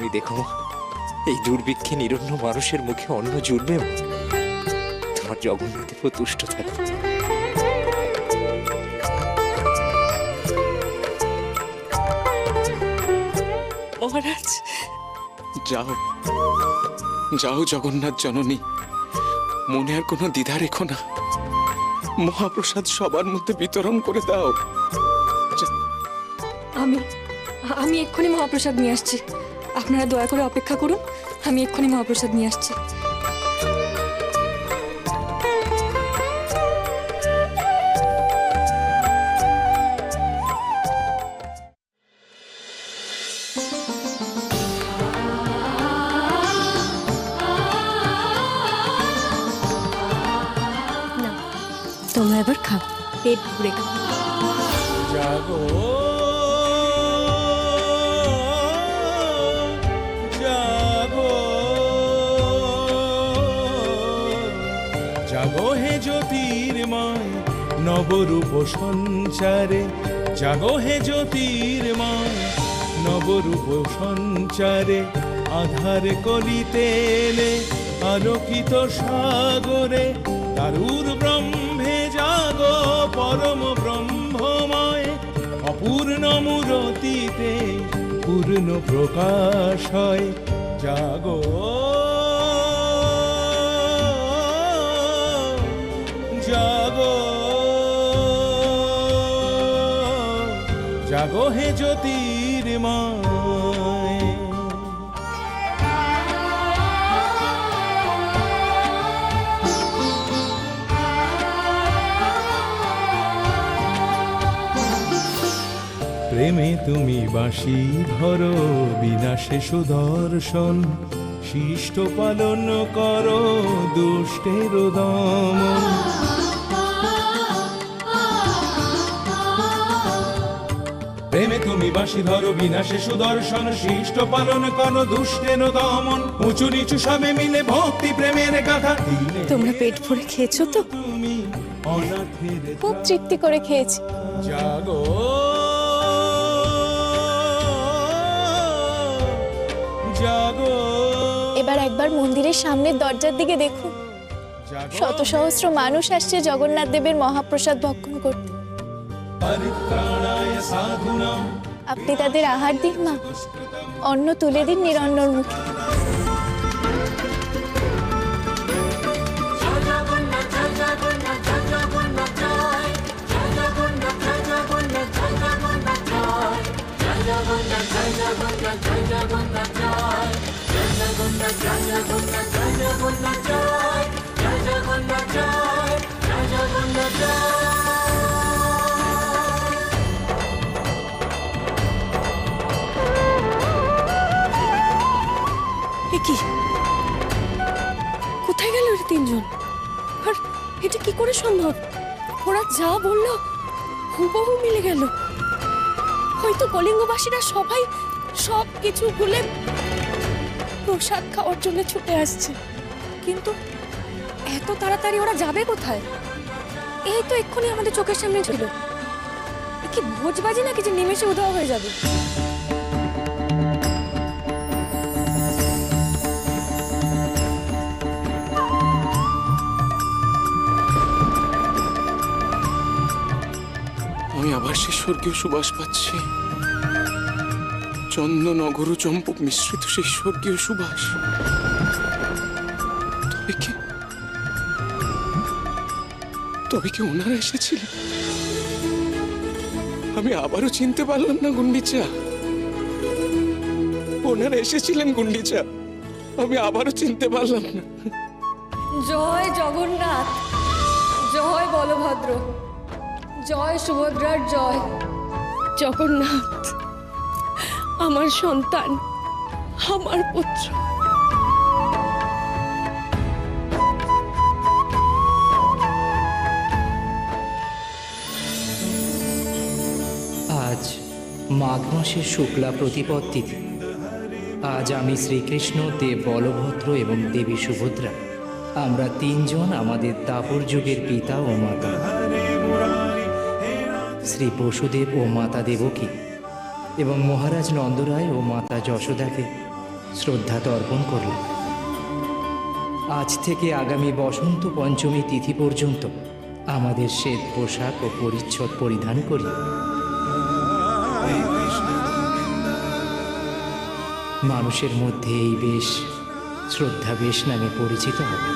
তুমি দেখো মা, এই দুর্ভিক্ষে নিরন্ন মানুষের মুখে অন্ন জুড়বে মা। তোমার জগন্নাথদেব তুষ্ট থাকে। মহারাজ, যাও যাও জগন্নাথ জননী, মনে আর কোনো দ্বিধা রেখো না। মহাপ্রসাদ সবার মধ্যে বিতরণ করে দাও। আমি আমি এক্ষুনি মহাপ্রসাদ নিয়ে আসছি। আপনারা দয়া করে অপেক্ষা করুন, আমি এক্ষুনি মহাপ্রসাদ নিয়ে আসছি। না, তোমরা এবার খাও, পেট ভরে খাও। জাগো জাগো জাগো হে জ্যোতির্ময় নবরূপ সঞ্চারে, জাগো হে জ্যোতির্ময় নবরূপ সঞ্চারে, আধার কলিতে এলে আলোকিত সাগরে, তারুর ব্রহ্মে জাগো পরম ব্রহ্মময়, অপূর্ণ মূরতিতে পূর্ণ প্রকাশ হয়। জাগো জাগো জাগো হে জ্যোতির্ময়। প্রেমে তুমি বাঁশি ধরো, বিনাশে সুদর্শন, শিষ্ট পালন করো দুষ্টের দমন। প্রেমে তুমি বাঁশি ধরো, বিনাশে সুদর্শন, শিষ্ট পালন করো দুষ্টের দমন। উঁচু নিচু সবে মিলে ভক্তি প্রেমের গাথা দিলে। তোমরা পেট ভরে খেয়েছো তো? তুমি অনাথের খুব তৃপ্তি করে খেয়েছি। জাগো জাগো এবার একবার মন্দিরের সামনের দরজার দিকে দেখুন, শত সহস্র মানুষ আসছে জগন্নাথ দেবের মহাপ্রসাদ ভক্ষণ করতে। পরিত্রাণায় সাধুনাম। আপনি তাদের আহার দিন মা, অন্ন তুলে দিন নিরন্নর মুখে। এ কি? কোথায় গেল এর তিনজন? আর এটা কি করে সম্ভব? ওরা যা বললো হুবহু মিলে গেল। হয়তো কলিঙ্গবাসীরা সবাই সব কিছু ভুলে প্রসাদ খাওয়ার জন্য ছুটে আসছে। কিন্তু এত তাড়াতাড়ি ওরা যাবে কোথায়? এই তো এক্ষুনি আমাদের চোখের সামনে ছিল। এ কি ভোজবাজি নাকি যে নিমেষে উধাও হয়ে যাবে? আমি আবার সে স্বর্গীয় সুবাস পাচ্ছি। চন্দন অগরু চম্পক মিশ্রিত সেই স্বর্গীয় সুবাস। তবে কি ওনারা এসেছিলেন? আমি আবারও চিনতে পারলাম না গুন্ডিচা। ওনারা এসেছিলেন গুন্ডিচা, আমি আবারও চিনতে পারলাম না। জয় জগন্নাথ, জয় বলভদ্র, জয় সুভদ্রার জয়। জগন্নাথ আমার সন্তান, আমার পুত্র। আজ মাঘ মাসের শুক্লা প্রতিপদ তিথি। আজ আমি শ্রীকৃষ্ণ, দেব বলভদ্র এবং দেবী সুভদ্রা, আমরা তিনজন আমাদের দাপর যুগের পিতা ও মাতা শ্রী বসুদেব ও মাতা দেবকী এবং মহারাজ নন্দরায় ও মাতা যশোদাকে শ্রদ্ধা তর্পণ করলাম। আজ থেকে আগামী বসন্ত পঞ্চমী তিথি পর্যন্ত আমাদের শ্বেত পোশাক ও পরিচ্ছদ পরিধান করি। মানুষের মধ্যে এই বেশ শ্রদ্ধা বেশ নামে পরিচিত হবে।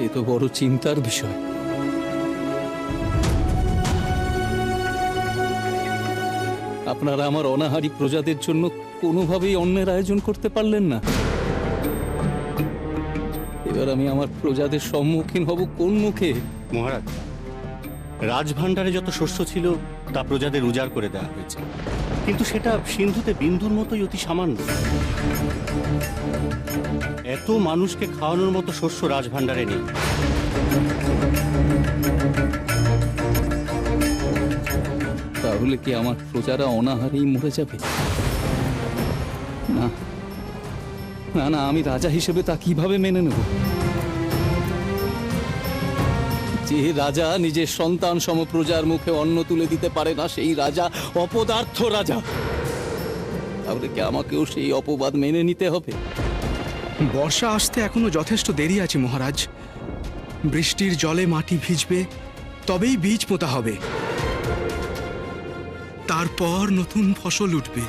এ তো বড় চিন্তার বিষয়। আপনারা আমার অনাহারী প্রজাদের জন্য কোনোভাবেই অন্নের আয়োজন করতে পারলেন না। এবার আমি আমার প্রজাদের সম্মুখীন হব কোন মুখে? মহারাজ, রাজভাণ্ডারে যত শস্য ছিল তা প্রজাদের উজাড় করে দেওয়া হয়েছে, কিন্তু সেটা সিন্ধুতে বিন্দুর মতোই অতি সামান্য। এত মানুষকে খাওয়ানোর মতো শস্য রাজভাণ্ডারে নেই। তাহলে কি আমার প্রজারা অনাহারেই মরে যাবে? না না না, আমি রাজা হিসেবে তা কিভাবে মেনে নেব? যে রাজা নিজের সন্তান সম প্রজার মুখে অন্ন তুলে দিতে পারে না, সেই রাজা অপদার্থ রাজা। তাহলে কি আমাকেও সেই অপবাদ মেনে নিতে হবে? বর্ষা আসতে এখনো যথেষ্ট দেরি আছে মহারাজ। বৃষ্টির জলে মাটি ভিজবে, তবেই বীজ পোঁতা হবে, তারপর নতুন ফসল উঠবে।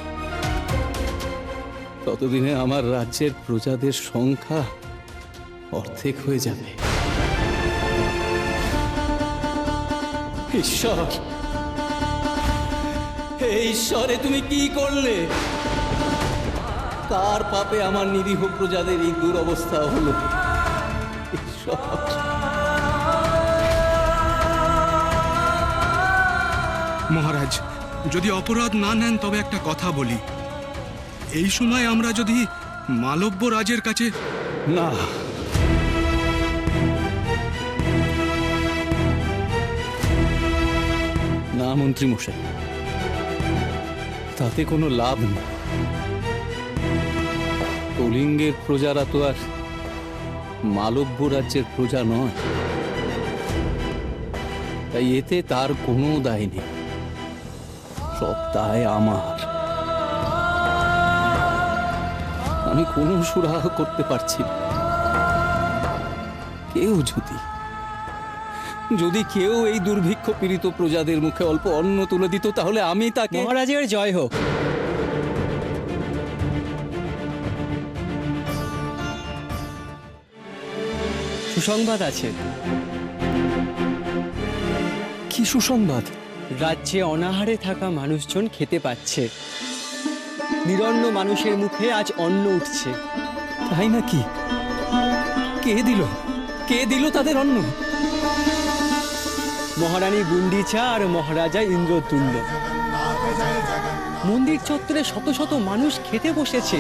ততদিনে আমার রাজ্যের প্রজাদের সংখ্যা অর্ধেক হয়ে যাবে। ঈশ্বর, হে ঈশ্বরে, তুমি কি করলে? কার পাপে আমার নিরীহ প্রজাদের এই দুরবস্থা হলো? ঈশ্বর, মহারাজ, যদি অপরাধ না নেন তবে একটা কথা বলি। এই সময় আমরা যদি মালব্য রাজের কাছে না, না মন্ত্রী মশাই, তাতে কোনো লাভ নেই। কলিঙ্গের প্রজারা তো আর মালব্য রাজ্যের প্রজা নয়, তাই এতে তার কোনো দায় নেই। সব দায় আমার। আমি কোনো সুরাহ করতে পারছি না। কেউ যদি কেউ এই দুর্ভিক্ষ পীড়িত প্রজাদের মুখে অল্প অন্ন তুলে দিত, তাহলে আমি তাকে। মহারাজের জয় হোক। সুসংবাদ আছে। কি সুসংবাদ? রাজ্যে অনাহারে থাকা মানুষজন খেতে পাচ্ছে। নিরন্ন মানুষের মুখে আজ অন্ন উঠছে। তাই নাকি? কে দিল তাদের অন্ন? মহারানী গুন্ডিচা আর মহারাজা ইন্দ্রতুল্য। মন্দির চত্বরে শত শত মানুষ খেতে বসেছে।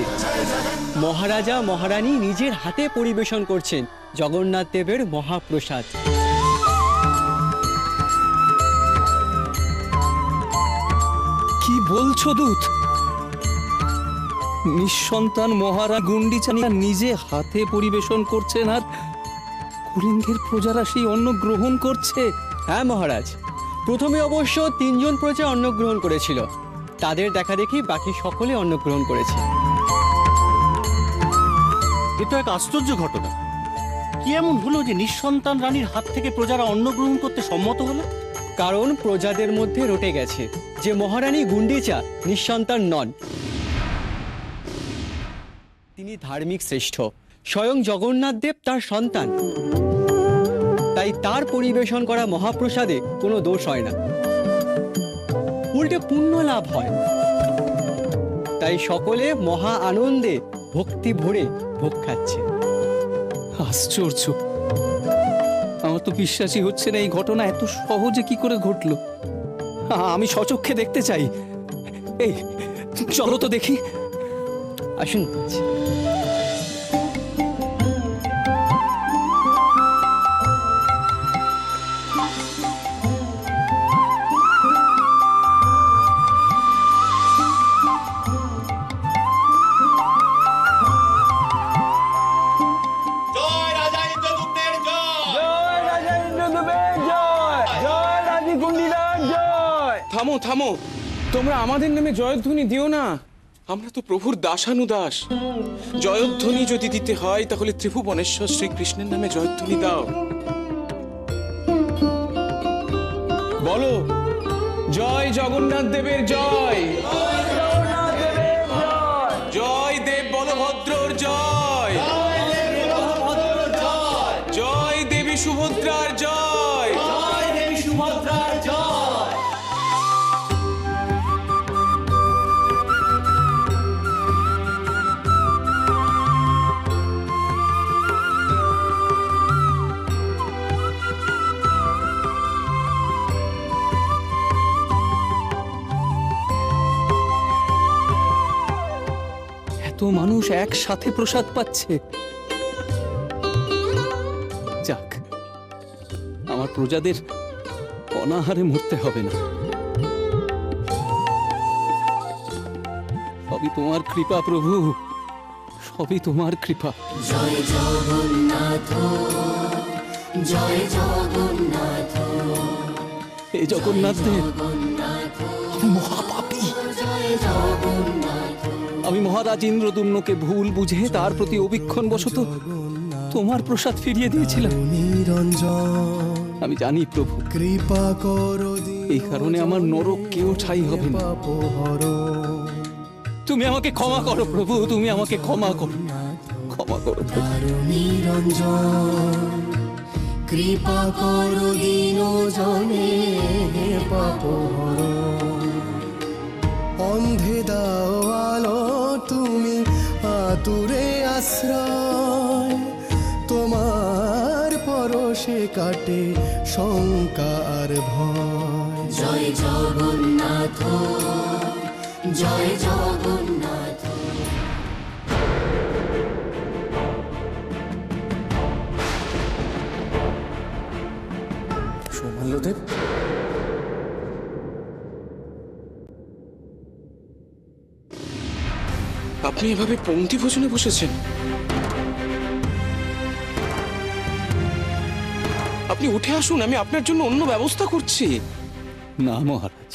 মহারাজা মহারানী নিজের হাতে পরিবেশন করছেন জগন্নাথ দেবের মহাপ্রসাদ। কি বলছো দূত? নিঃসন্তান মহারাজ গুন্ডিচা নিজে হাতে পরিবেশন করছেন, আর কলিঙ্গের প্রজারা সেই অন্ন গ্রহণ করছে? হ্যাঁ মহারাজ, প্রথমে অবশ্য 3 জন প্রজা অন্ন গ্রহণ করেছিল। তাদের দেখা দেখি বাকি সকলে অন্ন গ্রহণ করেছে। এ তো এক আশ্চর্য ঘটনা। কি এমন হলো যে নিঃসন্তান রানীর হাত থেকে প্রজারা অন্ন গ্রহণ করতে সম্মত হলো? কারণ প্রজাদের মধ্যে রটে গেছে যে মহারানী গুন্ডিচা নিঃসন্তান নন, তিনি ধার্মিক শ্রেষ্ঠ। স্বয়ং জগন্নাথ দেব তার সন্তান। তাই তার পরিবেশন করা মহাপ্রসাদে কোনো দোষ হয় না, উল্টে পুণ্য লাভ হয়। তাই সকলে মহা আনন্দে ভক্তি ভরে ভোগ খাচ্ছে। আশ্চর্য! আমার তো বিশ্বাসই হচ্ছে না এই ঘটনা এত সহজে কি করে ঘটলো। আমি স্বচক্ষে দেখতে চাই। এই চলো তো দেখি। আসুন। থামো থামো, তোমরা আমাদের নামে জয়ধ্বনি দিও না। আমরা তো প্রভুর দাসানুদাস। জয়ধ্বনি যদি দিতে হয় তাহলে ত্রিভুবনেশ্বর শ্রীকৃষ্ণের নামে জয়ধ্বনি দাও। বলো, জয় জগন্নাথ দেবের জয়, জয় দেব বলভদ্রর জয়, জয় দেবী সুভদ্রার জয়। এত মানুষ একসাথে প্রসাদ পাচ্ছে। যাক, আমার প্রজাদের অনাহারে মরতে হবে না। সবই তোমার কৃপা প্রভু, সবই তোমার কৃপা। জয় জগন্নাথ, জয় জগন্নাথ, হে জগন্নাথ দেব, আমি মহাপাপী। জয় জগন্নাথ। আমি মহারাজ ইন্দ্রদুম্নকে ভুল বুঝে তার প্রতি অবীক্ষণ বশত তোমার প্রসাদ ফিরিয়ে দিয়েছিলাম। আমি জানি প্রভু, কৃপা করো, এই কারণে আমার নরক কেউ ঠাই হবে না। তুমি আমাকে ক্ষমা করো প্রভু, তুমি আমাকে ক্ষমা করো, ক্ষমা করো প্রভু। নিরঞ্জন কৃপা করো, দীন জনে পাপহর। অন্ধে দাও আলো তুমি, আতুরে আশ্রয়, তোমার পরশে কাটে শঙ্কা আর ভয়। জয় জগন্নাথ, জয় জগন্নাথ। সৌমাল্যদেব, আপনি এভাবে পংক্তি ভোজনে বসেছেন? আপনি উঠে আসুন, আমি আপনার জন্য অন্য ব্যবস্থা করছি। না মহারাজ,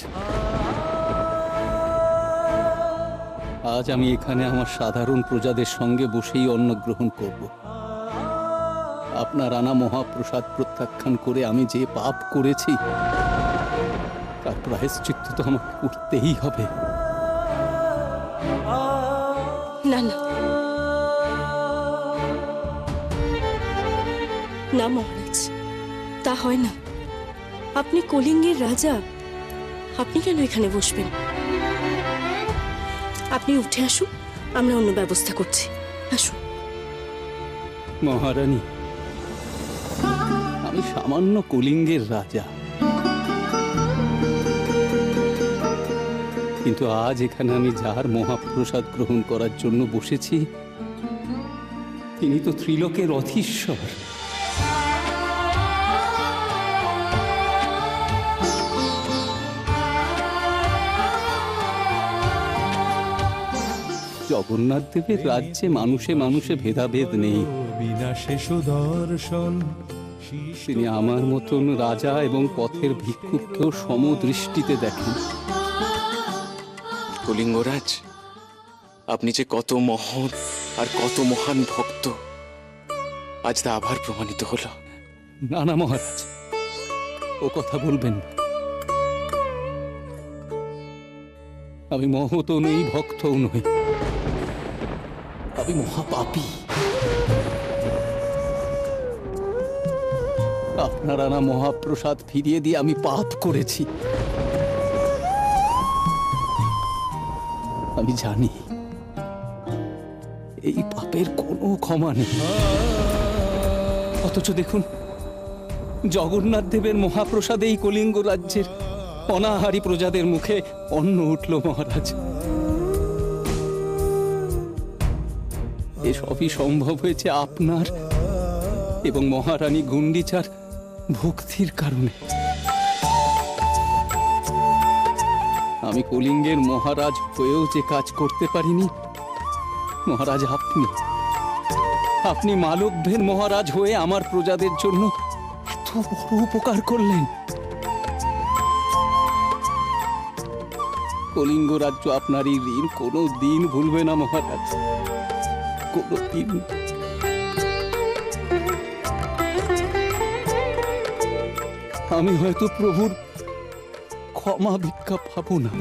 আজ আমি এখানে আমার সাধারণ প্রজাদের সঙ্গে বসেই অন্ন গ্রহণ করব। আপনার আনা মহাপ্রসাদ প্রত্যাখ্যান করে আমি যে পাপ করেছি তার প্রায়শ্চিত্ত তো আমাকে করতেই হবে। না না না মহারাজ, তা হয় না। আপনি কলিঙ্গের রাজা, আপনি কেন এখানে বসবেন? আপনি উঠে আসুন, আমরা অন্য ব্যবস্থা করছি। আসুন। মহারানী, আমি সামান্য কলিঙ্গের রাজা, কিন্তু আজ এখানে আমি যার মহাপ্রসাদ গ্রহণ করার জন্য বসেছি তিনি তো ত্রিলোকের অধীশ্বর। জগন্নাথ দেবের রাজ্যে মানুষে মানুষে ভেদাভেদ নেই। বিনাশে সুদর্শন, তিনি আমার মতন রাজা এবং পথের ভিক্ষুককেও সমদৃষ্টিতে দেখেন। কলিঙ্গরাজ, আপনি যে কত মহৎ আর কত মহান ভক্ত, আজ তা আবার প্রমাণিত হলো। না না মহারাজ, ও কথা বলবেন না। আমি মহৎও নই, ভক্তও নই, আমি মহাপাপী। আপনার আনা মহাপ্রসাদ ফিরিয়ে দিয়ে আমি পাপ করেছি। আমি জানি এই পাপের কোনো ক্ষমা নেই। অথচ দেখুন, জগন্নাথ দেবের মহাপ্রসাদে এই কলিঙ্গ রাজ্যের অনাহারী প্রজাদের মুখে অন্ন উঠল মহারাজ। এসবই সম্ভব হয়েছে আপনার এবং মহারানী গুন্ডিচার ভক্তির কারণে। আমি কলিঙ্গের মহারাজ হয়েও যে কাজ করতে পারিনি, মহারাজ আপনি মালব্যের মহারাজ হয়ে আমার প্রজাদের জন্য এত বড় উপকার করলেন। কলিঙ্গ রাজ্য আপনার এই ঋণ কোনো দিন ভুলবে না মহারাজ, কোনো দিন। আমি হয়তো প্রভুর ক্ষমা ভিক্ষা পাবো না,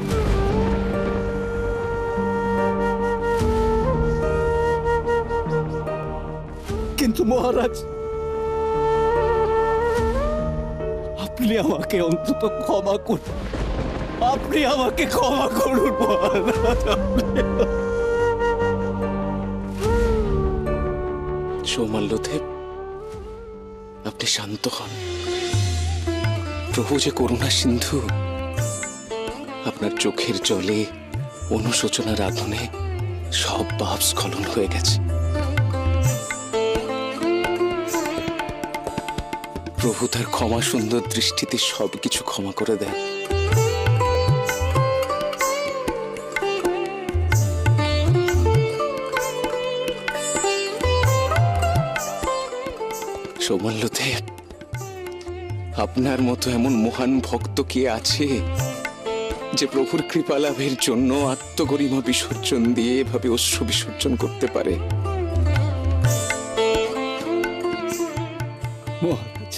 কিন্তু মহারাজ আপনি আমাকে অন্তত ক্ষমা করুন, আপনি আমাকে ক্ষমা করুন মহারাজ। সৌমাল্যদেব, আপনি শান্ত হন। প্রভু যে করুণা সিন্ধু, আপনার চোখের জলে অনুশোচনার আগুনে সব পাপ স্খলন হয়ে গেছে। প্রভু তার ক্ষমা সুন্দর দৃষ্টিতে সবকিছু ক্ষমা করে দেন। সৌমাল্যদেব, আপনার মতো এমন মহান ভক্ত কে আছে যে প্রভুর কৃপা লাভের জন্য আত্মগরিমা বিসর্জন দিয়ে এভাবে অশ্রু বিসর্জন করতে পারে? মহারাজ,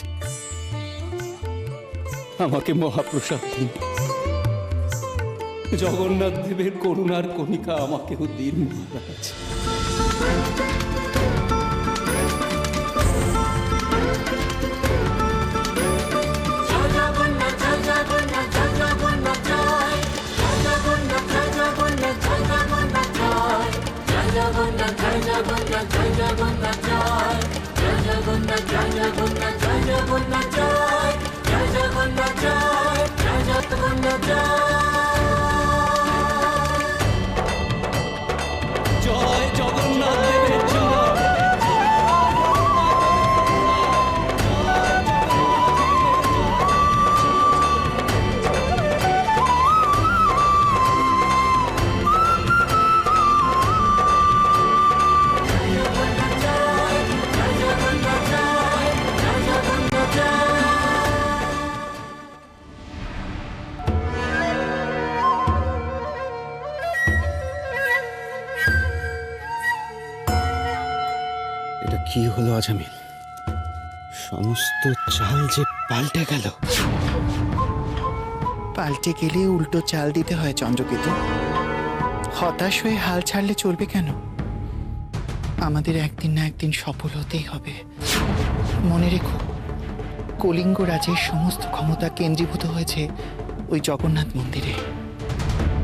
আমাকে মহাপ্রসাদ দিন, জগন্নাথ দেবের করুণার কণিকা আমাকেও দিন মহারাজ। জয় জগন্নাথ দেবের জয়। এটা কি হলো আজামিল? সমস্ত চাল যে পাল্টে গেল। পাল্টে গেলে উল্টো চাল দিতে হয় চন্দ্রকেতু। হতাশ হয়ে হাল ছাড়লে চলবে কেন? আমাদের একদিন না একদিন সফল হতেই হবে। মনে রেখো, কলিঙ্গ রাজের সমস্ত ক্ষমতা কেন্দ্রীভূত হয়েছে ওই জগন্নাথ মন্দিরে।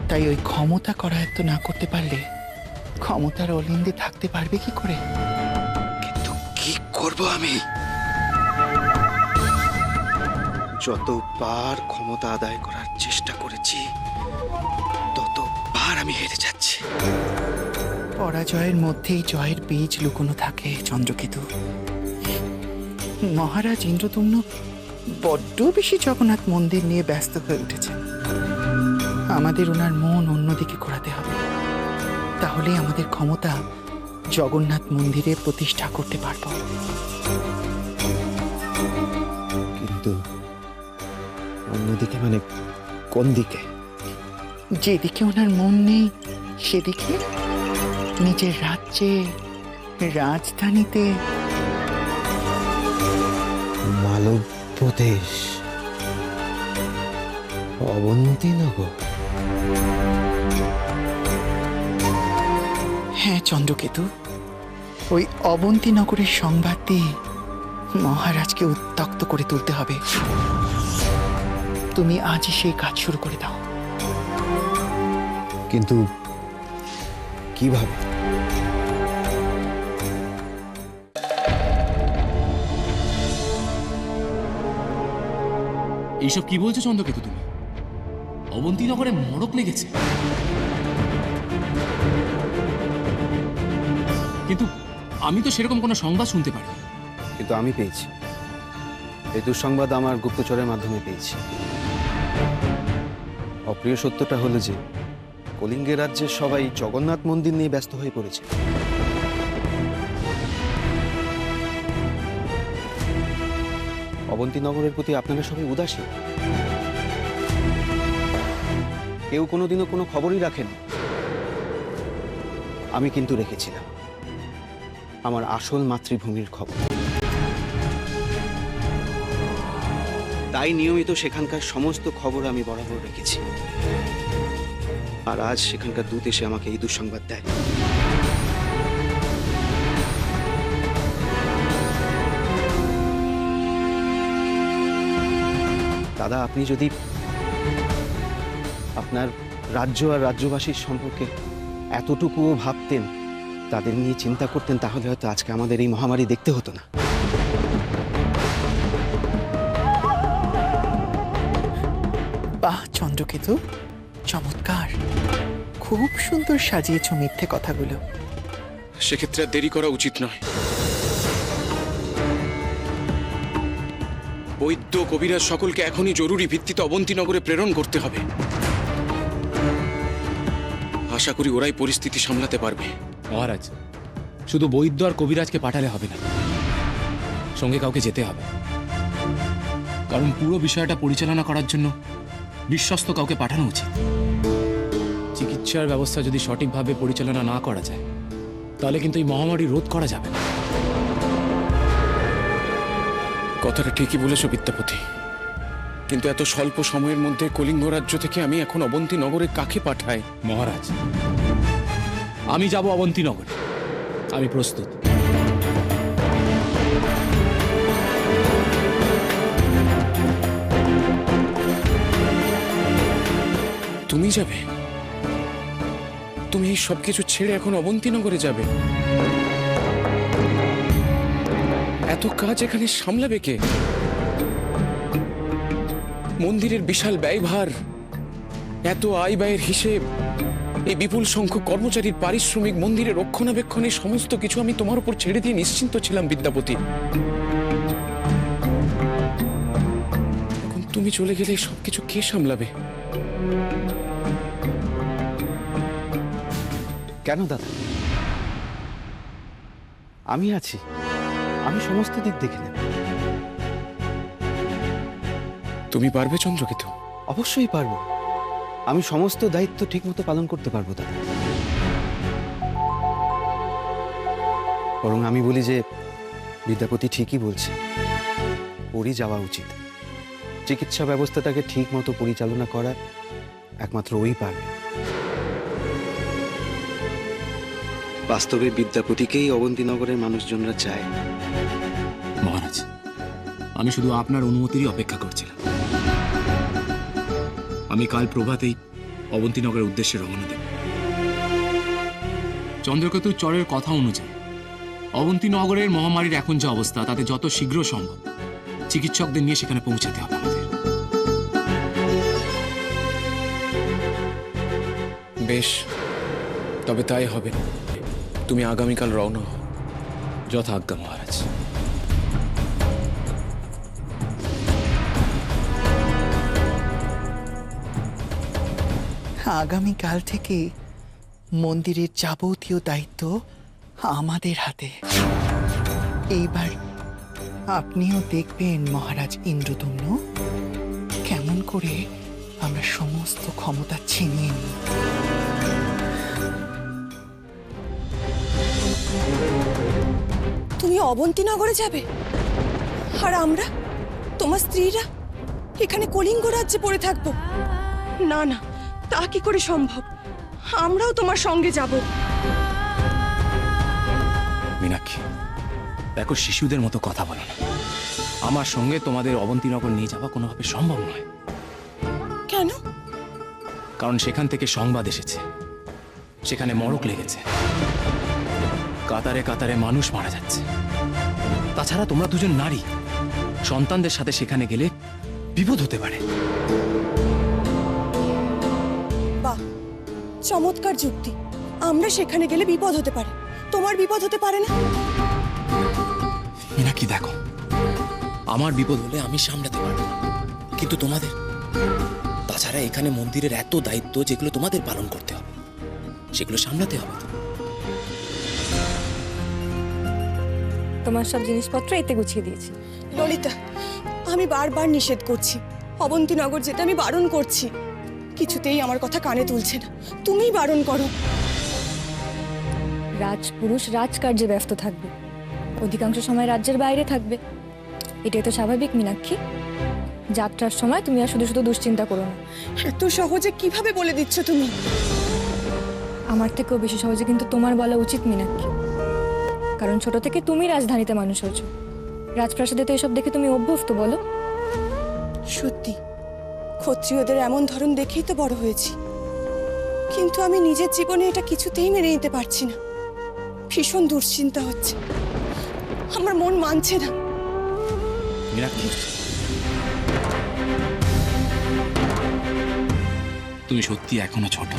তাই ওই ক্ষমতা করায়ত্ত না করতে পারলে ক্ষমতার অলিন্দে থাকতে পারবে কি করে? কিন্তু কি করব আমি? যতবার ক্ষমতা আদায় করার চেষ্টা করেছি ততবার আমি হেরে যাচ্ছি। পরাজয়ের মধ্যেই জয়ের বীজ লুকোনো থাকে চন্দ্রকেতু। মহারাজ ইন্দ্রদম্ন বড্ড বেশি জগন্নাথ মন্দির নিয়ে ব্যস্ত হয়ে উঠেছেন। আমাদের ওনার মন অন্যদিকে ঘোরাতে হবে, তাহলে আমাদের ক্ষমতা জগন্নাথ মন্দিরে প্রতিষ্ঠা করতে পারব। কিন্তু অন্যদিকে মানে কোন দিকে? যেদিকে ওনার মন নেই সেদিকে, নিজের রাজ্যে, রাজধানীতে। মালব্য দেশ, অবন্তীনগর। হ্যাঁ চন্দ্রকেতু, ওই অবন্তীনগরের সংবাদ দিয়ে মহারাজকে উত্তক্ত করে তুলতে হবে। তুমি আজই সেই কাজ শুরু করে দাও। কিন্তু কিভাবে? এইসব কি বলছো চন্দ্রকেতু তুমি? অবন্তীনগরে মড়ক লেগেছে? কিন্তু আমি তো সেরকম কোনো সংবাদ শুনতে পারি। কিন্তু আমি পেয়েছি। এই দুঃসংবাদ আমার গুপ্তচরের মাধ্যমে পেয়েছি। অপ্রিয় সত্যটা হলো যে কলিঙ্গের রাজ্যের সবাই জগন্নাথ মন্দির নিয়ে ব্যস্ত হয়ে পড়েছে। অবন্তীনগরের প্রতি আপনারা সবাই উদাসীন। কেউ কোনোদিনও কোনো খবরই রাখেন। আমি কিন্তু রেখেছিলাম আমার আসল মাতৃভূমির খবর। তাই নিয়মিত সেখানকার সমস্ত খবর আমি বরাবর রেখেছি। আর আজ সেখানকার দূত এসে আমাকে এই দুঃসংবাদ দেয়। দাদা, আপনি যদি আপনার রাজ্য আর রাজ্যবাসীর সম্পর্কে এতটুকুও ভাবতেন, তাদের নিয়ে চিন্তা করতেন, তাহলে হয়তো আজকে আমাদের এই মহামারী দেখতে হতো না। বাহ চন্দ্রকেতু, চমৎকার, খুব সুন্দর সাজিয়েছ মিথ্যে কথাগুলো। সেক্ষেত্রে আর দেরি করা উচিত নয়। বৈদ্য কবিরাজ সকলকে এখনই জরুরি ভিত্তিতে অবন্তীনগরে প্রেরণ করতে হবে। আশা করি ওরাই পরিস্থিতি সামলাতে পারবে। মহারাজ, শুধু বৈদ্য আর কবিরাজকে পাঠালে হবে না, সঙ্গে কাউকে যেতে হবে। কারণ পুরো বিষয়টা পরিচালনা করার জন্য বিশ্বস্ত কাউকে পাঠানো উচিত। চিকিৎসার ব্যবস্থা যদি সঠিকভাবে পরিচালনা না করা যায়, তাহলে কিন্তু এই মহামারী রোধ করা যাবে না। কথাটা ঠিকই বলেছ বিদ্যাপতি, কিন্তু এত স্বল্প সময়ের মধ্যে কলিঙ্গ রাজ্য থেকে আমি এখন অবন্তীনগরে কাকে পাঠাই? মহারাজ, আমি যাব অবন্তীনগরে, আমি প্রস্তুত। তুমি যাবে? তুমি এই সবকিছু ছেড়ে এখন অবন্তীনগরে যাবে? এত কাজ এখানে সামলাবে কে? মন্দিরের বিশাল ব্যয়ভার, এত আয় ব্যয়ের হিসেব, এই বিপুল সংখ্যক কর্মচারীর পারিশ্রমিক, মন্দিরের রক্ষণাবেক্ষণে সমস্ত কিছু আমি তোমার উপর ছেড়ে দিয়ে নিশ্চিন্ত ছিলাম বিদ্যাপতি। এখন তুমি চলে গেলে সবকিছু কে সামলাবে? কেন দাদা? আমি আছি, আমি সমস্ত দিক দেখে নেব। তুমি পারবে চন্দ্রকেতু? অবশ্যই পারবো। আমি সমস্ত দায়িত্ব ঠিকমতো পালন করতে পারবো দাদা। বরং আমি বলি যে বিদ্যাপতি ঠিকই বলছে, ওরই যাওয়া উচিত। চিকিৎসা ব্যবস্থাটাকে ঠিক মতো পরিচালনা করা একমাত্র ওই পারবে। বাস্তবে বিদ্যাপতিকেই অবন্তীনগরের মানুষজনরা চায়। মহারাজ, আমি শুধু আপনার অনুমতিরই অপেক্ষা করছিলাম। আমি কাল প্রভাতেই অবন্তীনগরের উদ্দেশ্যে রওনা দেব। চন্দ্রকেতুর চরের কথা অনুযায়ী অবন্তীনগরের মহামারীর এখন যে অবস্থা, তাতে যত শীঘ্র সম্ভব চিকিৎসকদের নিয়ে সেখানে পৌঁছাতে হবে আমাদের। বেশ, তবে তাই হবে। তুমি আগামীকাল রওনা হও। যথাজ্ঞা মহারাজ। আগামীকাল থেকে মন্দিরের যাবতীয় দায়িত্ব আমাদের হাতে। এইবার আপনিও দেখবেন মহারাজ ইন্দ্রদম্ন, কেমন করে আমরা সমস্ত ক্ষমতা ছিনিয়ে নিই। তুমি অবন্তীনগরে যাবে, আর আমরা, তোমার স্ত্রীরা, এখানে কলিঙ্গ রাজ্যে পড়ে থাকবো? না না, তা কি করে সম্ভব? আমরাও তোমার সঙ্গে যাব। মীনাক্ষী, দেখো, শিশুদের মতো কথা বলো না। আমার সঙ্গে তোমাদের অবন্তীনগর নিয়ে যাওয়া কোনোভাবে সম্ভব নয়। কেন? কারণ সেখান থেকে সংবাদ এসেছে সেখানে মড়ক লেগেছে, কাতারে কাতারে মানুষ মারা যাচ্ছে। তাছাড়া তোমরা দুজন নারী, সন্তানদের সাথে সেখানে গেলে বিপদ হতে পারে। বাহ, চমৎকার যুক্তি। আমরা সেখানে গেলে বিপদ হতে পারে, তোমার বিপদ হতে পারে না? মীনাক্ষী, দেখো, আমার বিপদ হলে আমি সামলাতে পারবো, কিন্তু তোমাদের? তাছাড়া এখানে মন্দিরের এত দায়িত্ব যেগুলো তোমাদের পালন করতে হবে, সেগুলো সামলাতে হবে। তোমার সব জিনিসপত্র এতে গুছিয়ে দিয়েছি। ললিতা, আমি বারবার নিষেধ করছি, অবন্তীনগর যেতে আমি বারণ করছি, কিছুতেই আমার কথা কানে তুলছে না। তুমিই বারণ করো। রাজপুরুষ রাজকার্যে ব্যস্ত থাকবে, অধিকাংশ সময় রাজ্যের বাইরে থাকবে, এটাই তো স্বাভাবিক মীনাক্ষী। যাত্রার সময় তুমি আর শুধু শুধু দুশ্চিন্তা করো না। এত সহজে কিভাবে বলে দিচ্ছ তুমি? আমার থেকেও বেশি সহজে কিন্তু তোমার বলা উচিত মীনাক্ষী, কারণ ছোট থেকে তুমি রাজধানীতে মানুষ হয়েছো, রাজপ্রাসাদে তো এসব দেখে তুমি অভ্যস্ত। বলো। সত্যি ক্ষত্রিয়দের এমন ধরন দেখেই তো বড় হয়েছি, কিন্তু আমি নিজের জীবনে এটা কিছুতেই মেনে নিতে পারছি না। ভীষণ দুশ্চিন্তা হচ্ছে, আমার মন মানছে না। মীনাক্ষী, তুমি সত্যি এখনো ছোট।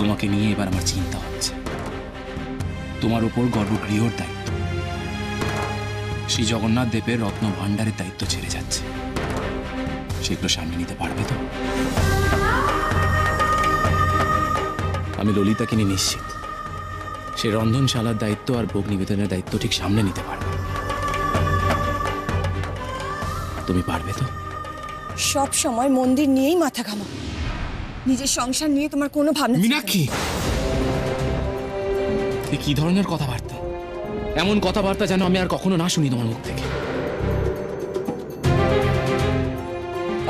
তোমাকে নিয়ে এবার আমার চিন্তা হচ্ছে। তোমার উপর গর্ভগৃহর দায়িত্ব, শ্রী জগন্নাথ দেবের রত্ন ভাণ্ডারের দায়িত্ব ছেড়ে যাচ্ছে, সেগুলো সামনে নিতে পারবে তো? আমি ললিতাকে নিয়ে নিশ্চিত সে রন্ধনশালার দায়িত্ব আর ভোগ নিবেদনের দায়িত্ব ঠিক সামনে নিতে পারবে। তুমি পারবে তো? সব সময় মন্দির নিয়েই মাথা ঘামা, নিজের সংসার নিয়ে তোমার কোনো ভাবনা চিন্তা নেই। মীনাক্ষী, এ কি ধরনের কথাবার্তা? এমন কথাবার্তা যেন আমি আর কখনো না শুনি তোমার মুখ থেকে।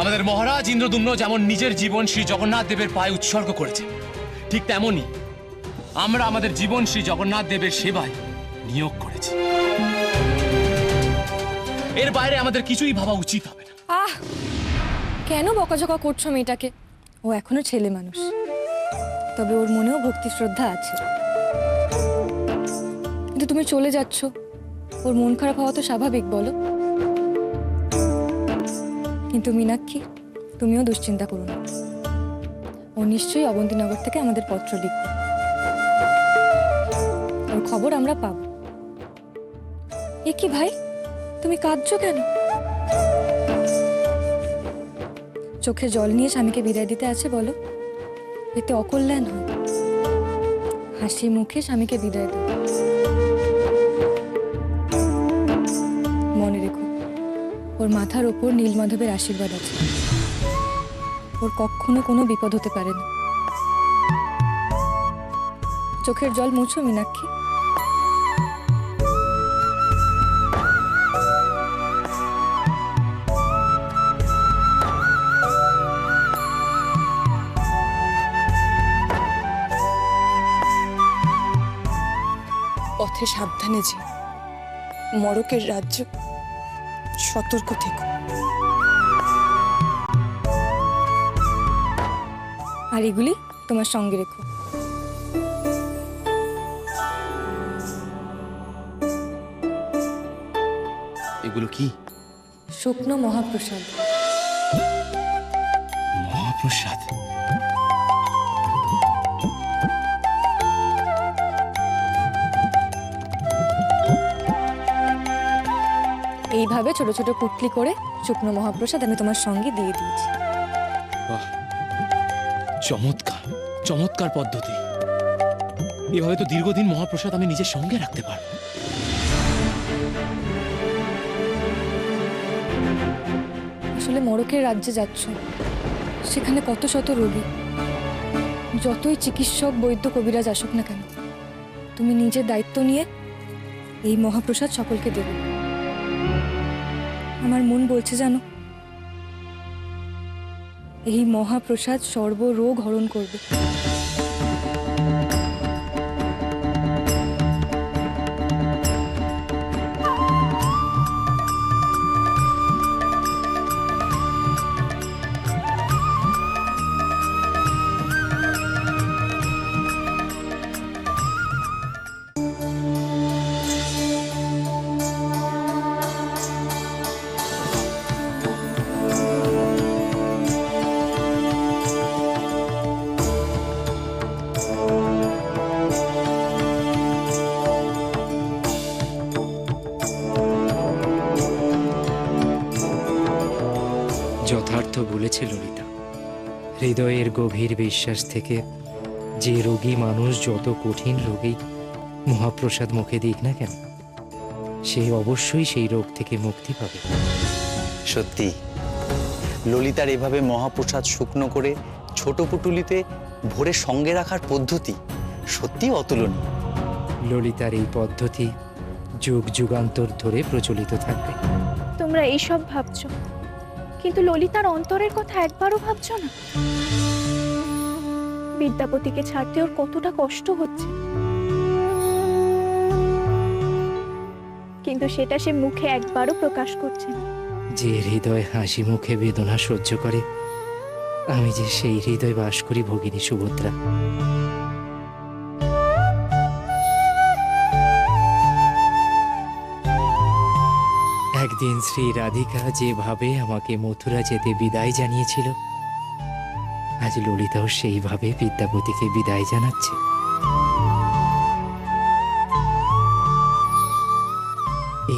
আমাদের মহারাজ ইন্দ্রদুম্ন যেমন নিজের জীবন শ্রী জগন্নাথ দেবের পায়ে উৎসর্গ করেছে, ঠিক তেমনি আমরা আমাদের জীবন শ্রী জগন্নাথ দেবের সেবায় নিয়োগ করেছি। এর বাইরে আমাদের কিছুই ভাবা উচিত হবে না। আহ, কেন বকাঝকা করছো মেয়েটাকে? ও এখনো ছেলে মানুষ, তবে ওর মনেও ভক্তি শ্রদ্ধা আছে। কিন্তু তুমি চলে যাচ্ছ, ওর মন খারাপ হওয়া তো স্বাভাবিক, বলো। কিন্তু মীনাক্ষী, তুমিও দুশ্চিন্তা করো না, ও নিশ্চয়ই অবন্তীনগর থেকে আমাদের পত্র লিখবে, ওর খবর আমরা পাব। এ কি ভাই, তুমি কাঁদছো কেন? চোখে জল নিয়ে স্বামীকে বিদায় দিতে আছে, বলো, এতে অকল্যাণ হয়। হাসি মুখে স্বামীকে বিদায় দাও। মনে রেখো, ওর মাথার ওপর নীলমাধবের আশীর্বাদ আছে, ওর কখনো কোনো বিপদ হতে পারে না। চোখের জল মুছো মীনাক্ষী। পথে সাবধানে যে, মরকের রাজ্য, সতর্ক থেকো। আর এগুলি তোমার সঙ্গে রেখো। এগুলো কি? শুকনো মহাপ্রসাদ। মহাপ্রসাদ? এইভাবে ছোট ছোট পুটলি করে শুকনো মহাপ্রসাদ আমি তোমার সঙ্গে দিয়ে দিয়েছি। বাহ, চমৎকার চমৎকার পদ্ধতি। এভাবে তো দীর্ঘদিন মহাপ্রসাদ আমি নিজের সঙ্গে রাখতে পারবো। আসলে মরকের রাজ্যে যাচ্ছ, সেখানে কত শত রোগী, যতই চিকিৎসক বৈদ্য কবিরাজ আসুক না কেন, তুমি নিজের দায়িত্ব নিয়ে এই মহাপ্রসাদ সকলকে দেবে। আমার মন বলছে জানো, এই মহাপ্রসাদ সর্বরোগ হরণ করবে। যথার্থ বলেছে ললিতা। হৃদয়ের গভীর বিশ্বাস থেকে যে রোগী মানুষ যত কঠিন রোগেই মহাপ্রসাদ মুখে দিক না কেন, সে অবশ্যই সেই রোগ থেকে মুক্তি পাবে। সত্যি ললিতার এভাবে মহাপ্রসাদ শুকনো করে ছোট পুটুলিতে ভরে সঙ্গে রাখার পদ্ধতি সত্যি অতুলনীয়। ললিতার এই পদ্ধতি যুগ যুগান্তর ধরে প্রচলিত থাকবে। তোমরা এইসব ভাবছো, কিন্তু ললিতার অন্তরের কথা একবারও ভাবছো না? বিদ্যাপতিকে ছাড়তে ওর কতটা কষ্ট হচ্ছে, কিন্তু সেটা সে মুখে একবারও প্রকাশ করছে না। যে হৃদয় হাসি মুখে বেদনা সহ্য করে, আমি যে সেই হৃদয় বাস করি ভগিনী সুভদ্রা। একদিন শ্রী রাধিকা যেভাবে আমাকে মথুরা যেতে বিদায় জানিয়েছিল, আজ ললিতাও সেইভাবে বিদ্যাপতিকে বিদায় জানাচ্ছে।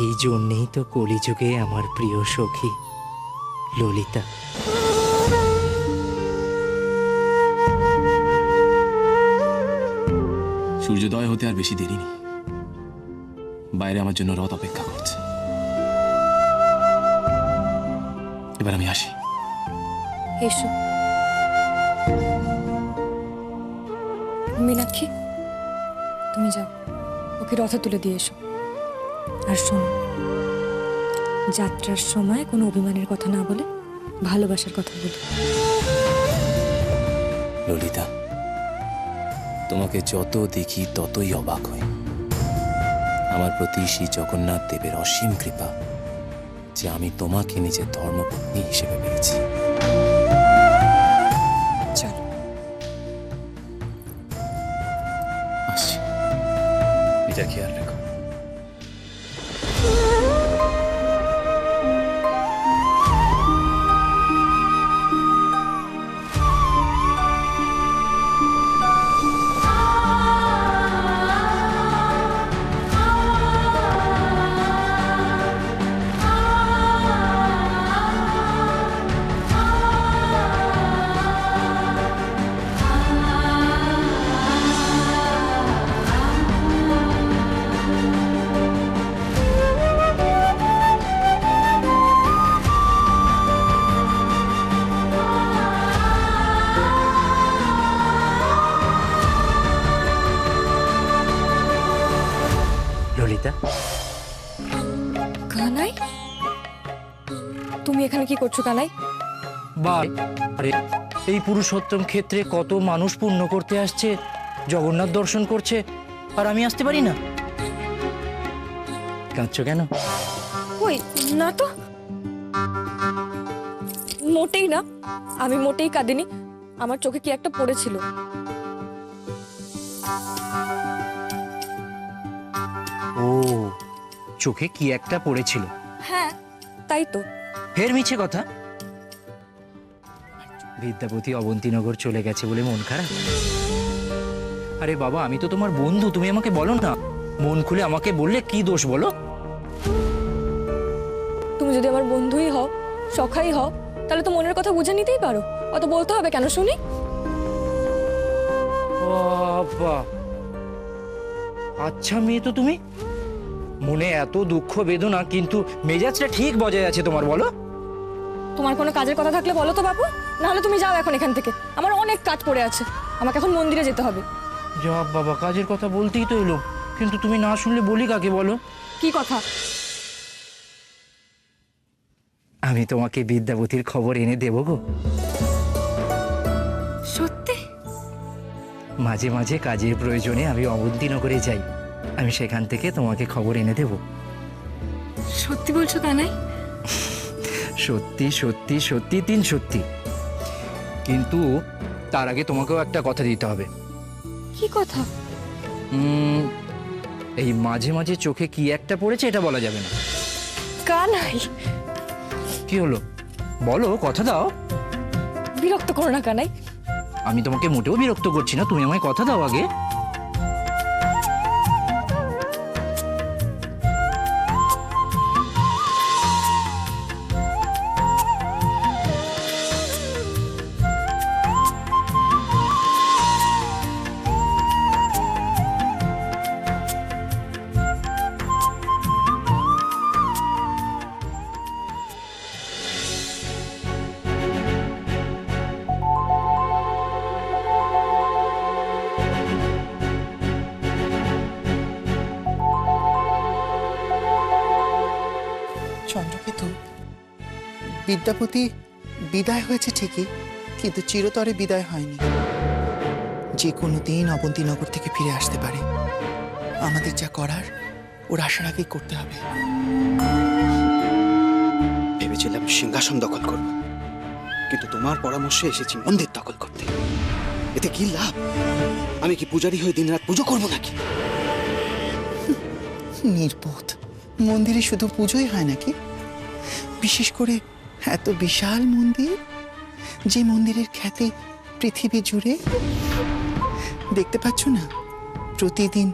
এই জন্যেই তো কলিযুগে আমার প্রিয় সখী ললিতা। সূর্যোদয় হতে আর বেশি দেরি নেই। বাইরে আমার জন্য রথ অপেক্ষা করছে। এবার আমি আসি। এসো মীনাক্ষী, তুমি যাও, ওকে রথে তুলে দিয়ে এসো। আর শোনো, যাত্রার সময় কোনো অভিমানের কথা না বলে ভালোবাসার কথা বলো। ললিতা, তোমাকে যত দেখি ততই অবাক হই। আমার প্রতি শ্রী জগন্নাথ দেবের অসীম কৃপা যে আমি তোমাকে নিজের ধর্মপত্নী হিসেবে পেয়েছি। চলো। আসছি। নিজের খেয়াল রেখো। ললিতা, কানাই, তুমি এখানে কি করছো কানাই? আরে এই পুরুষোত্তম ক্ষেত্রে কত মানুষ পুণ্য করতে আসছে, জগন্নাথ দর্শন করছে, আর আমি আসতে পারি না? কাঁদছো কেন? ওই না তো, মোটেই না, আমি মোটেই কাঁদিনি। আমার চোখে কি একটা পড়েছিল। ও, চোখে কি একটা পড়েছিল? হ্যাঁ, তাই তো। ফের মিছে কথা। বিদ্যাপতি অবন্তীনগর চলে গেছে বলে মন খারাপ? আরে বাবা, আমি তো তোমার বন্ধু, তুমি আমাকে বলো না। মন খুলে আমাকে বললে কি দোষ বলো? তুমি যদি আমার বন্ধুই হও, সখাই হও, তাহলে তো মনের কথা বুঝে নিতেই পারো। অত বলতে হবে কেন শুনি? বাবা, আচ্ছা মেয়ে তো তুমি। মনে এত দুঃখ বেদনা, কিন্তু মেজাজটা ঠিক বজায় আছে তোমার, বলো? তোমার কোনো কাজের কথা থাকলে বলো তো বাবু, নাহলে তুমি যাও এখন এখান থেকে। আমার অনেক কাজ পড়ে আছে, আমাকে এখন মন্দিরে যেতে হবে। যা বাবা, কাজের কথা বলতেই তো এলো, কিন্তু তুমি না শুনলে বলি কাকে বলো? কি কথা? আমি তোমাকে বিদ্যাপতির খবর এনে দেব গো। সত্যি? মাঝে মাঝে কাজের প্রয়োজনে আমি অবন্তীনগরে যাই, আমি সেখান থেকে তোমাকে খবর এনে দেব। সত্যি বলছো কানাই? সত্যি সত্যি সত্যি, তিন সত্যি। কিন্তু তার আগে তোমাকেও একটা কথা দিতে হবে। কি কথা? এই মাঝে মাঝে চোখে কি একটা পড়েছে এটা বলা যাবে না। কানাই, কি হলো বলো, কথা দাও। বিরক্ত করো না কানাই। আমি তোমাকে মোটেও বিরক্ত করছি না, তুমি আমায় কথা দাও আগে। চন্দ্রকেতু, বিদ্যাপতি বিদায় হয়েছে ঠিকই, কিন্তু চিরতরে বিদায় হয়নি। যে কোনো দিন অবন্তীনগর থেকে ফিরে আসতে পারে। আমাদের যা করার ওর আসার আগেই করতে হবে। ভেবেছিলাম সিংহাসন দখল করব, কিন্তু তোমার পরামর্শে এসেছি মন্দির দখল করতে। এতে কি লাভ? আমি কি পূজারি হয়ে দিনরাত পুজো করবো নাকি? নির্বোধ, মন্দিরে শুধু পুজোই হয় নাকি? বিশেষ করে এত বিশাল মন্দির, যে মন্দিরের খ্যাতি পৃথিবী জুড়ে। দেখতে পাচ্ছ না, প্রতিদিন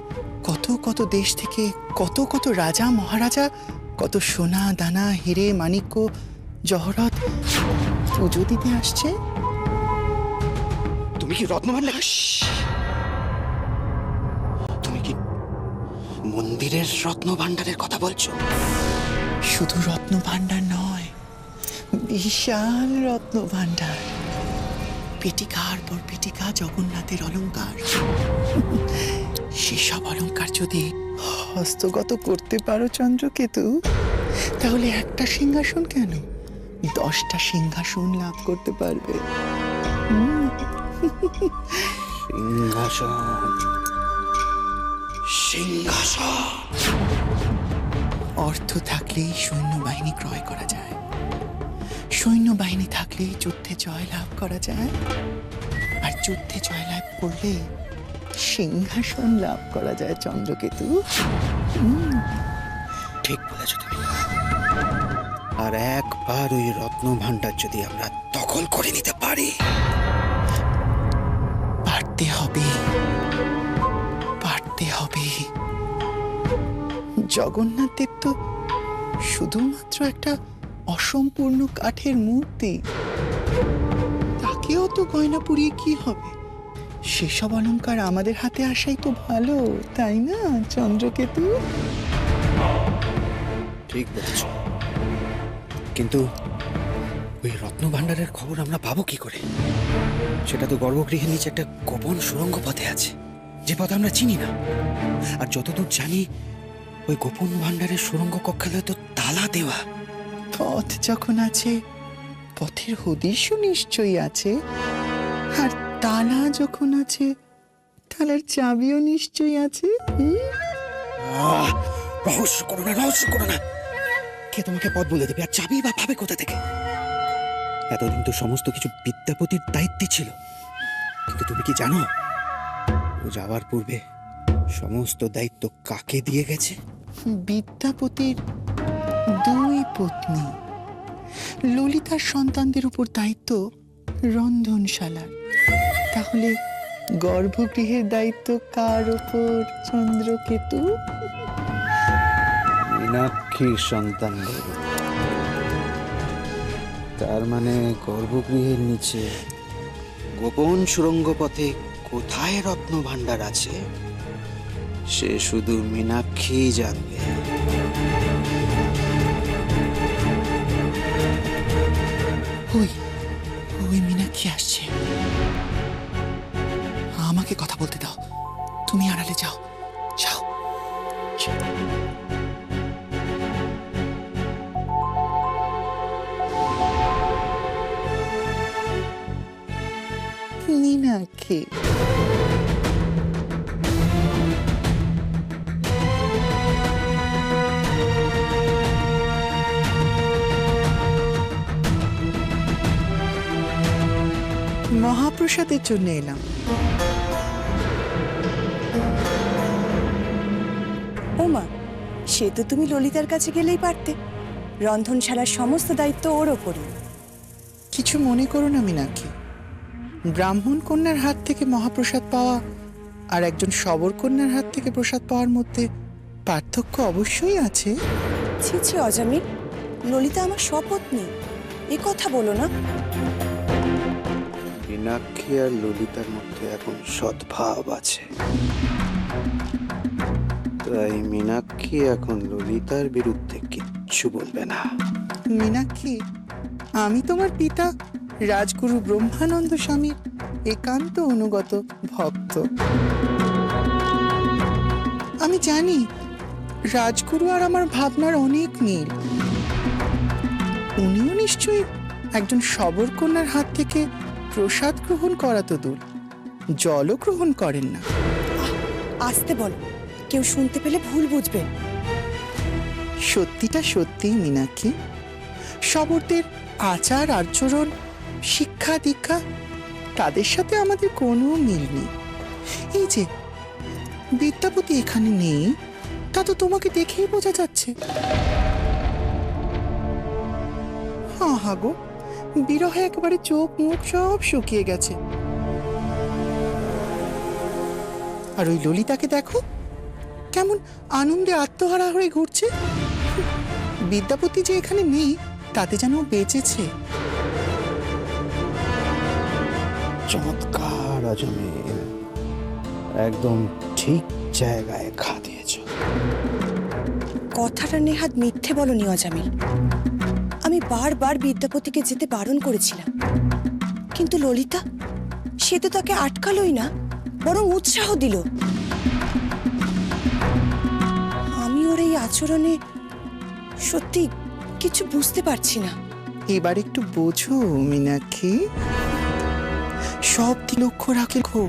কত কত দেশ থেকে কত কত রাজা মহারাজা, কত সোনা দানা হিরে মাণিক্য জহরত পুজো দিতে আসছে। তুমি কি রত্নভাণ্ডার, তুমি কি মন্দিরের রত্নভাণ্ডারের কথা বলছো? শুধু রত্ন ভাণ্ডার নয়, বিশাল রত্ন ভাণ্ডার, পেটিকার পর পেটিকা জগন্নাথের অলংকার। সেসব অলংকার যদি হস্তগত করতে পারো চন্দ্রকেতু, তাহলে একটা সিংহাসন কেন 10টা সিংহাসন লাভ করতে পারবে। সিংহাসন, সিংহাসন। অর্থ থাকলেই সৈন্যবাহিনী ক্রয় করা যায়, সৈন্যবাহিনী থাকলেই যুদ্ধে জয়লাভ করা যায়, আর যুদ্ধে জয়লাভ করলে সিংহাসন লাভ করা যায় চন্দ্রকেতু। ঠিক বলেছ তুমি। আর একবার ওই রত্নভাণ্ডার যদি আমরা দখল করে নিতে পারি, পারতে হবে, পারতে হবে। জগন্নাথ দেব তো শুধুমাত্র একটা অসম্পূর্ণ কাঠের মূর্তি, তাকেও তো গয়না পুড়িয়ে কি হবে? সেসব অলংকার আমাদের হাতে আসাই তো ভালো, তাই না চন্দ্রকেতু? ঠিক বলেছ, কিন্তু ওই রত্নভাণ্ডারের খবর আমরা পাবো কি করে? সেটা তো গর্ভগৃহের নিচে একটা গোপন সুড়ঙ্গ পথে আছে, যে পথ আমরা চিনি না। আর যতদূর জানি, ওই গোপন ভাণ্ডারের সুড়ঙ্গ কক্ষালয় তো তালা দেওয়া। পথ যখন আছে, পথের হদিশও নিশ্চয়ই আছে, আর তালা যখন আছে, তালার চাবিও নিশ্চয়ই আছে। রহস্য করো না, রহস্য করো না। কে তোমাকে পথ বলে দেবে, আর চাবি বা পাবে কোথা থেকে? এতদিন তো সমস্ত কিছু বিদ্যাপতির দায়িত্বে ছিল, কিন্তু তুমি কি জানো ও যাওয়ার পূর্বে সমস্ত দায়িত্ব কাকে দিয়ে গেছে? বিদ্যাপতির 2 পত্নী। ললিতার সন্তানদের উপর দায়িত্ব রন্ধনশালার। তাহলে গর্ভগৃহের দায়িত্ব কার উপর চন্দ্রকেতু? মীনাক্ষীর সন্তানদের। তার মানে গর্ভগৃহের নিচে গোপন সুড়ঙ্গ পথে কোথায় রত্ন ভাণ্ডার আছে, সে শুধু মীনাক্ষী জানবে। ওই ওই মীনাক্ষী আসছে, আমাকে কথা বলতে দাও। তুমি আড়ালে যাও, যাও। মীনাক্ষী, মহাপ্রসাদের জন্য এলাম। ওমা, সে তো তুমি ললিতার কাছে গেলেই পারতে। রন্ধনশালার সমস্ত দায়িত্ব ওর ওপরই। কিছু মনে করো না মীনাক্ষী, ব্রাহ্মণ কন্যার হাত থেকে মহাপ্রসাদ পাওয়া আর একজন শবর কন্যার হাত থেকে প্রসাদ পাওয়ার মধ্যে পার্থক্য অবশ্যই আছে। ছি ছি অজামিল, ললিতা আমার শপথ নেই, এ কথা বলো না। মীনাক্ষী আর ললিতার মধ্যে এখন সদ্ভাব আছে, তাই মীনাক্ষী এখন ললিতার বিরুদ্ধে কিচ্ছু বলবে না। মীনাক্ষী, আমি তোমার পিতা রাজগুরু ব্রহ্মানন্দ স্বামীর একান্ত অনুগত ভক্ত। আমি জানি রাজগুরু আর আমার ভাবনার অনেক মিল। উনিও নিশ্চয়ই একজন শবর কন্যার হাত থেকে প্রসাদ গ্রহণ করা তো দূর, জলও গ্রহণ করেন না। আসতে বল, কেউ শুনতে পেলে ভুল বুঝবে। সত্যিটা সত্যিই মীনাক্ষী, শবরদের আচার আচরণ, শিক্ষা দীক্ষা, তাদের সাথে আমাদের কোনো মিল নেই। এই যে বিদ্যাপতি এখানে নেই, তা তো তোমাকে দেখেই বোঝা যাচ্ছে। হা গো, বিরহে একেবারে চোখ মুখ সব শুকিয়ে গেছে। আর ওই ললিতাকে দেখো, কেমন আনন্দে আত্মহারা হয়ে ঘুরছে। বিদ্যাপতি যে এখানে নেই তাতে যেন ও বেঁচেছে। চমৎকার আজমির, একদম ঠিক জায়গায় ঘা দিয়েছ। কথাটা নেহাত মিথ্যে বলনি অজামিল। আমি বারবার বিদ্যাপতিকে যেতে বারণ করেছিলাম, কিন্তু ললিতা, সে তো তাকে আটকালোই না, বরং উৎসাহ দিল। আমি ওর এই আচরণে সত্যি কিছু বুঝতে পারছি না। এবার একটু বোঝো মীনাক্ষী, সব লক্ষ্য রাখো।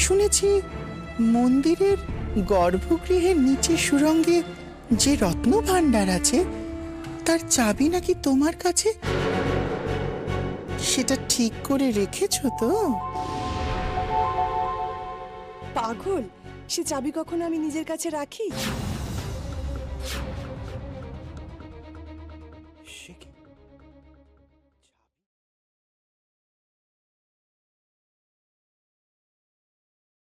শুনেছি মন্দিরের গর্ভগৃহের নিচে সুরঙ্গে যে রত্ন ভাণ্ডার আছে তার চাবি নাকি তোমার কাছে। সেটা ঠিক করে রেখেছো তো? পাগল, সে চাবি কখনো আমি নিজের কাছে রাখি? সে কি?